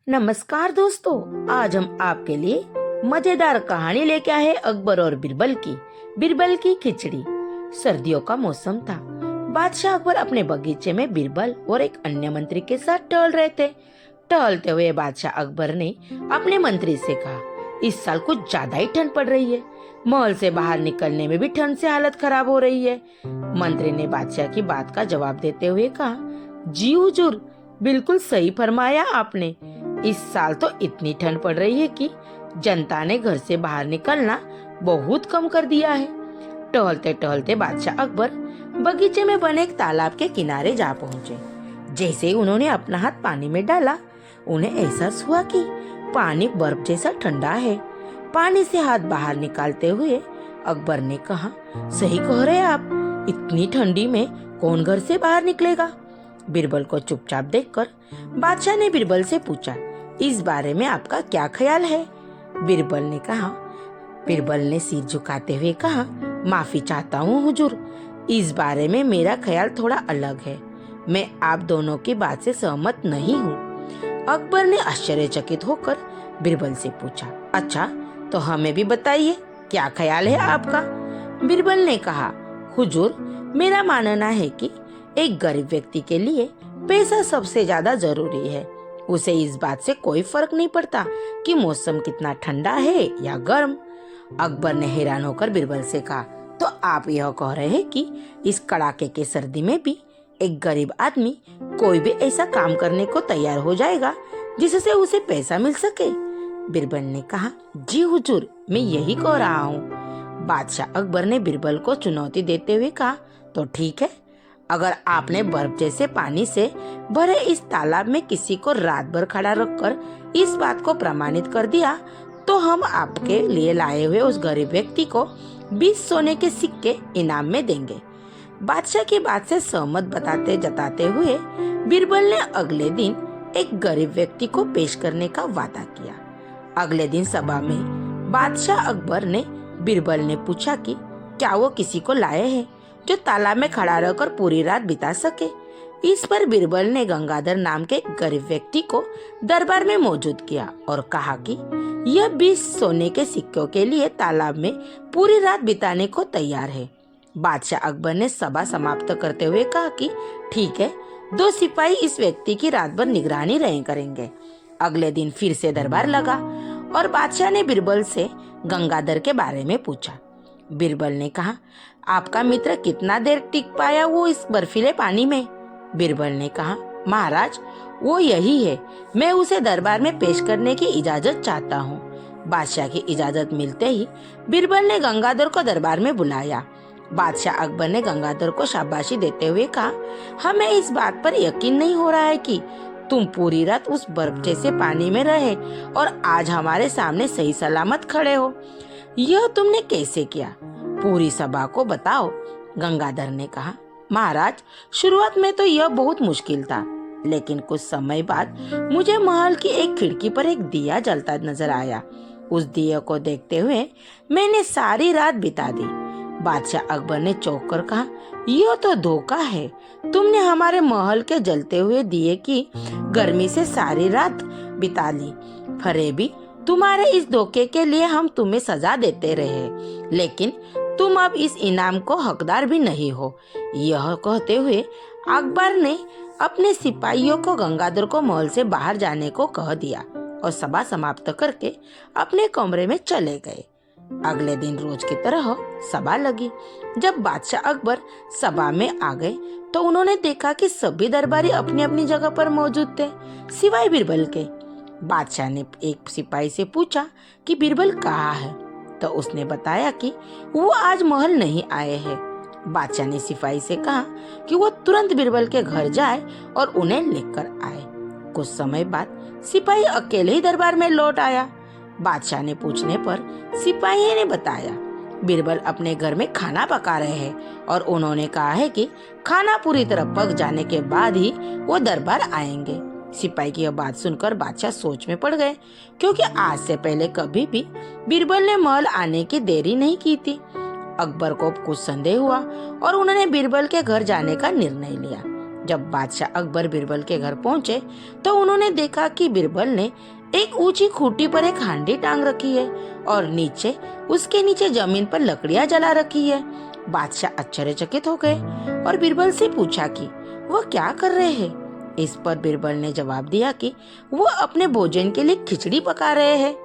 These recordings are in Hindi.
नमस्कार दोस्तों, आज हम आपके लिए मजेदार कहानी लेके आए अकबर और बिरबल की खिचड़ी। सर्दियों का मौसम था। बादशाह अकबर अपने बगीचे में बिरबल और एक अन्य मंत्री के साथ टहल रहे थे। टहलते हुए बादशाह अकबर ने अपने मंत्री से कहा, इस साल कुछ ज्यादा ही ठंड पड़ रही है। महल से बाहर निकलने में भी ठंड से हालत खराब हो रही है। मंत्री ने बादशाह की बात का जवाब देते हुए कहा, जी हुजूर, बिल्कुल सही फरमाया आपने। इस साल तो इतनी ठंड पड़ रही है कि जनता ने घर से बाहर निकलना बहुत कम कर दिया है। टहलते टहलते बादशाह अकबर बगीचे में बने एक तालाब के किनारे जा पहुंचे। जैसे ही उन्होंने अपना हाथ पानी में डाला, उन्हें एहसास हुआ कि पानी बर्फ जैसा ठंडा है। पानी से हाथ बाहर निकालते हुए अकबर ने कहा, सही कह रहे आप, इतनी ठंडी में कौन घर से बाहर निकलेगा। बिरबल को चुपचाप देखकर बादशाह ने बिरबल से पूछा, इस बारे में आपका क्या ख्याल है। बिरबल ने सिर झुकाते हुए कहा, माफी चाहता हूँ हुजूर, इस बारे में मेरा ख्याल थोड़ा अलग है। मैं आप दोनों की बात से सहमत नहीं हूँ। अकबर ने आश्चर्यचकित होकर बिरबल से पूछा, अच्छा तो हमें भी बताइए, क्या ख्याल है आपका। बिरबल ने कहा, हुजूर, मेरा मानना है कि एक गरीब व्यक्ति के लिए पैसा सबसे ज्यादा जरूरी है। उसे इस बात से कोई फर्क नहीं पड़ता कि मौसम कितना ठंडा है या गर्म। अकबर ने हैरान होकर बिरबल से कहा, तो आप यह कह रहे हैं कि इस कड़ाके के सर्दी में भी एक गरीब आदमी कोई भी ऐसा काम करने को तैयार हो जाएगा जिससे उसे पैसा मिल सके। बिरबल ने कहा, जी हुजूर, मैं यही कह रहा हूँ। बादशाह अकबर ने बिरबल को चुनौती देते हुए कहा, तो ठीक है, अगर आपने बर्फ जैसे पानी से भरे इस तालाब में किसी को रात भर खड़ा रखकर इस बात को प्रमाणित कर दिया, तो हम आपके लिए लाए हुए उस गरीब व्यक्ति को 20 सोने के सिक्के इनाम में देंगे। बादशाह की बात से सहमत जताते हुए बिरबल ने अगले दिन एक गरीब व्यक्ति को पेश करने का वादा किया। अगले दिन सभा में बादशाह अकबर ने बिरबल ने पूछा कि क्या वो किसी को लाए हैं जो तालाब में खड़ा रहकर पूरी रात बिता सके। इस पर बिरबल ने गंगाधर नाम के गरीब व्यक्ति को दरबार में मौजूद किया और कहा कि यह 20 सोने के सिक्कों के लिए तालाब में पूरी रात बिताने को तैयार है। बादशाह अकबर ने सभा समाप्त करते हुए कहा कि ठीक है, 2 सिपाही इस व्यक्ति की रात भर निगरानी रहे करेंगे। अगले दिन फिर से दरबार लगा और बादशाह ने बिरबल से गंगाधर के बारे में पूछा। बिरबल ने कहा, आपका मित्र कितना देर टिक पाया वो इस बर्फीले पानी में। बिरबल ने कहा, महाराज, वो यही है, मैं उसे दरबार में पेश करने की इजाजत चाहता हूँ। बादशाह की इजाजत मिलते ही बिरबल ने गंगाधर को दरबार में बुलाया। बादशाह अकबर ने गंगाधर को शाबाशी देते हुए कहा, हमें इस बात पर यकीन नहीं हो रहा है कि तुम पूरी रात उस बर्फ जैसे पानी में रहे और आज हमारे सामने सही सलामत खड़े हो। यह तुमने कैसे किया, पूरी सभा को बताओ। गंगाधर ने कहा, महाराज, शुरुआत में तो यह बहुत मुश्किल था, लेकिन कुछ समय बाद मुझे महल की एक खिड़की पर एक दिया जलता नजर आया। उस दिए को देखते हुए मैंने सारी रात बिता दी। बादशाह अकबर ने चौंक कर कहा, यह तो धोखा है। तुमने हमारे महल के जलते हुए दिए की गर्मी से सारी रात बिता ली। फरेबी, तुम्हारे इस धोखे के लिए हम तुम्हें सजा देते रहे, लेकिन तुम अब इस इनाम को हकदार भी नहीं हो। यह कहते हुए अकबर ने अपने सिपाहियों को गंगाधर को महल से बाहर जाने को कह दिया और सभा समाप्त करके अपने कमरे में चले गए। अगले दिन रोज की तरह सभा लगी। जब बादशाह अकबर सभा में आ गए तो उन्होंने देखा कि सभी दरबारी अपनी अपनी जगह पर मौजूद थे, सिवाय बिरबल के। बादशाह ने एक सिपाही से पूछा कि बिरबल कहाँ है, तो उसने बताया कि वो आज महल नहीं आए हैं। बादशाह ने सिपाही से कहा कि वो तुरंत बिरबल के घर जाए और उन्हें लेकर आए। कुछ समय बाद सिपाही अकेले ही दरबार में लौट आया। बादशाह ने पूछने पर सिपाही ने बताया, बिरबल अपने घर में खाना पका रहे हैं और उन्होंने कहा है कि खाना पूरी तरह पक जाने के बाद ही वो दरबार आएंगे। सिपाही की यह बात सुनकर बादशाह सोच में पड़ गए, क्योंकि आज से पहले कभी भी बिरबल ने महल आने की देरी नहीं की थी। अकबर को कुछ संदेह हुआ और उन्होंने बिरबल के घर जाने का निर्णय लिया। जब बादशाह अकबर बीरबल के घर पहुंचे तो उन्होंने देखा कि बीरबल ने एक ऊंची खूंटी पर एक हांडी टांग रखी है और उसके नीचे जमीन पर लकड़ियां जला रखी है। बादशाह आश्चर्यचकित हो गए और बीरबल से पूछा कि वह क्या कर रहे हैं। इस पर बीरबल ने जवाब दिया कि वो अपने भोजन के लिए खिचड़ी पका रहे हैं।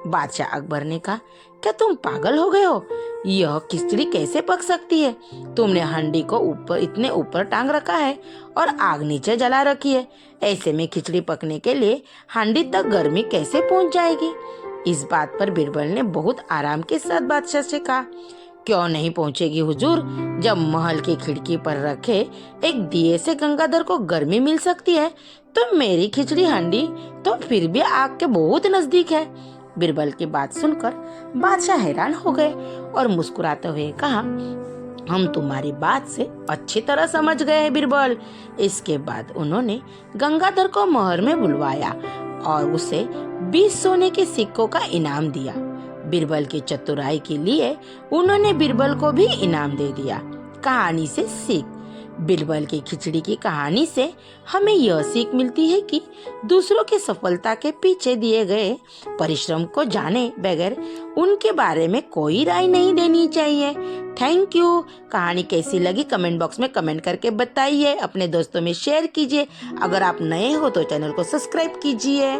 बादशाह अकबर ने कहा, क्या तुम पागल हो गए हो? यह खिचड़ी कैसे पक सकती है? तुमने हांडी को इतने ऊपर टांग रखा है और आग नीचे जला रखी है। ऐसे में खिचड़ी पकने के लिए हांडी तक गर्मी कैसे पहुंच जाएगी? इस बात पर बीरबल ने बहुत आराम के साथ बादशाह से कहा, क्यों नहीं पहुंचेगी हुजूर? जब महल की खिड़की पर रखे एक दिए से गंगाधर को गर्मी मिल सकती है तो मेरी खिचड़ी हांडी तो फिर भी आग के बहुत नजदीक है। बीरबल की बात सुनकर बादशाह हैरान हो गए और मुस्कुराते हुए कहा, हम तुम्हारी बात से अच्छी तरह समझ गए हैं बीरबल। इसके बाद उन्होंने गंगाधर को महल में बुलवाया और उसे 20 सोने के सिक्कों का इनाम दिया। बीरबल की चतुराई के लिए उन्होंने बीरबल को भी इनाम दे दिया। कहानी से सीख। बीरबल की खिचड़ी की कहानी से हमें यह सीख मिलती है कि दूसरों की सफलता के पीछे दिए गए परिश्रम को जाने बगैर उनके बारे में कोई राय नहीं देनी चाहिए। Thank you. कहानी कैसी लगी कमेंट बॉक्स में कमेंट करके बताइए। अपने दोस्तों में शेयर कीजिए। अगर आप नए हो तो चैनल को सब्सक्राइब कीजिए।